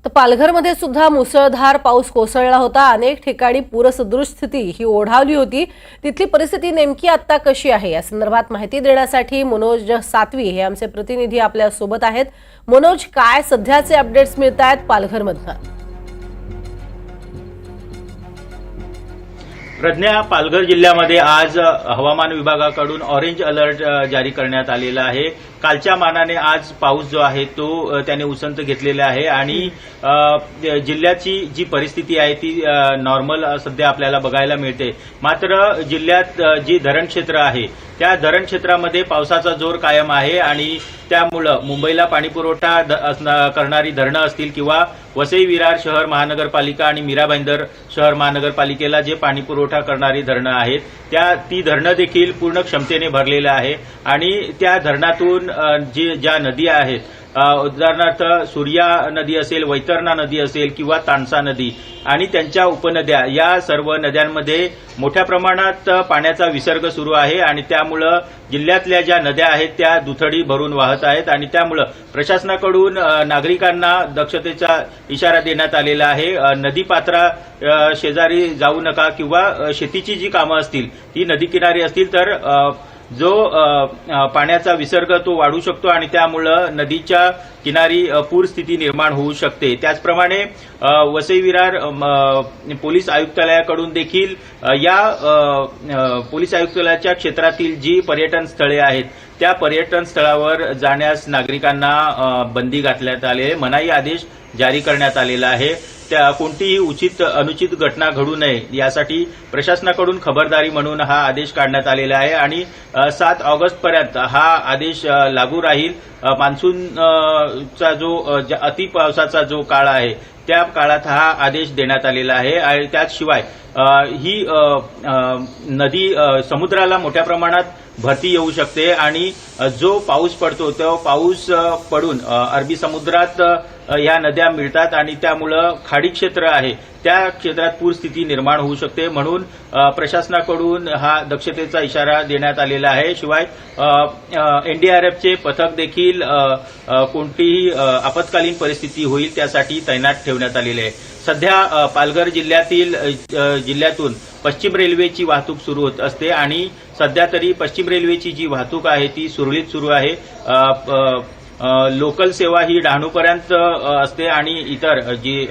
तर पालघरमध्ये सुद्धा मुसळधार पाऊस कोसळला होता। अनेक ठिकाणी पूरसदृश स्थिती ही ओढावली होती। तिथली परिस्थिती नेमकी आता कशी आहे या संदर्भात माहिती देण्यासाठी मनोज सातवी हे आमचे प्रतिनिधी आपल्या सोबत आहेत। मनोज, काय सध्याचे अपडेट्स मिळतायत पालघरमधून? प्रज्ञा, पालघर जिल्ह्यामध्ये आज हवामान विभागाकडून ऑरेंज अलर्ट जारी करण्यात आलेला आहे। कालच्या मानाने आज पाऊस जो आहे तो त्याने उसंत घेतलेला आहे आणि जिल्ह्याची जी परिस्थिती आहे ती नॉर्मल सध्या आपल्याला बघायला मिळते। मात्र जिल्ह्यात जी धरण क्षेत्र आहे त्या धरण क्षेत्रामध्ये पावसाचा जोर कायम आहे आणि त्यामुळं मुंबईला पाणीपुरवठा करणारी धरणं असतील किंवा वसई विरार शहर महानगरपालिका आणि मीरा भाईंदर शहर महानगरपालिकेला जे पाणीपुरवठा करणारी धरणं आहेत ती धरणं देखील पूर्ण क्षमतेने भरलेलं आहे आणि त्या धरणातून ज्या नदी आहेत, उदाहरणार्थ सूर्या नदी असेल, वैतरणा नदी असेल किंवा तानसा नदी आणि त्यांच्या उपनद्या, या सर्व नद्यांमध्ये मोठ्या प्रमाणात पाण्याचा विसर्ग सुरू आहे आणि त्यामुळं जिल्ह्यातल्या ज्या नद्या आहेत त्या दुथडी भरून वाहत आहेत आणि त्यामुळं प्रशासनाकडून नागरिकांना दक्षतेचा इशारा देण्यात आलेला आहे। नदीपात्रा शेजारी जाऊ नका किंवा शेतीची जी कामं असतील ती नदीकिनारी असतील तर जो पाण्याचा विसर्ग तो वाढू शकतो आणि त्यामुळं नदीच्या किनारी पूरस्थिती निर्माण होऊ शकते। त्याचप्रमाणे वसई विरार पोलीस आयुक्तालयाकडून देखील या पोलीस आयुक्तालयाच्या क्षेत्रातील जी पर्यटन स्थळे आहेत त्या पर्यटन स्थळावर जाण्यास नागरिकांना बंदी घातण्यात आली आहे, मनाई आदेश जारी करण्यात आलेला आहे। त्या कोणतीही अनुचित घटना घडू नये यासाठी प्रशासनाकडून खबरदारी म्हणून हा आदेश काढण्यात आलेला आहे आणि 7 ऑगस्टपर्यंत हा आदेश लागू राहील। मान्सूनचा जो अति पावसाचा जो काळ आहे त्या काळात हा आदेश देण्यात आलेला आहे आणि त्याशिवाय ही नदी समुद्राला मोठ्या प्रमाणात भरती येऊ शकते आणि जो पाऊस पडतो तो पाऊस पडून अरबी समुद्रात या नद्या मिळतात आणि त्यामुळं खाडी क्षेत्र आहे त्या क्षेत्रात पूरस्थिती निर्माण होऊ शकते, म्हणून प्रशासनाकडून हा दक्षतेचा इशारा देण्यात आलेला आहे। शिवाय एनडीआरएफचे पथक देखील कोणतीही आपत्कालीन परिस्थिती होईल त्यासाठी तैनात ठेवण्यात आलेले आहे। सध्या पालघर जिल्ह्यातून पश्चिम रेल्वेची वाहतूक सुरू होत असते आणि सध्या तरी पश्चिम रेल्वेची जी वाहतूक आहे ती सुरळीत सुरू आहे। लोकल सेवा ही डहाणूपर्यंत असते आणि इतर जी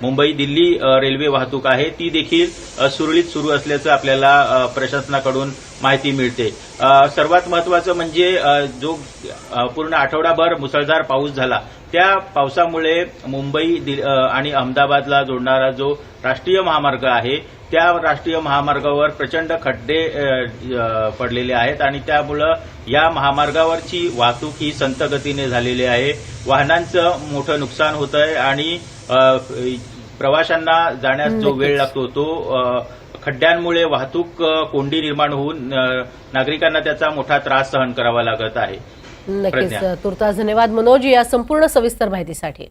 मुंबई दिल्ली रेल्वे वाहतूक आहे ती देखील सुरळीत सुरू असल्याचं आपल्याला प्रशासनाकडून माहिती मिळते। सर्वात महत्त्वाचं म्हणजे जो पूर्ण आठवडाभर मुसळधार पाऊस झाला त्या पावसामुळे मुंबई आणि अहमदाबादला जोडणारा जो राष्ट्रीय महामार्ग आहे त्या राष्ट्रीय महामार्गावर प्रचंड खड्डे पडलेले आहेत आणि त्यामुळं या महामार्गावरची वाहतूक ही संथ गतीने झालेली आहे। वाहनांचं मोठं नुकसान होत आहे आणि प्रवाशांना जाण्यास जो वेळ लागतो तो खड्ड्यांमुळे वाहतूक कोंडी निर्माण होऊन नागरिकांना त्याचा मोठा त्रास सहन करावा लागत आहे। नक्कीच, तुर्तास धन्यवाद मनोज या संपूर्ण सविस्तर माहितीसाठी।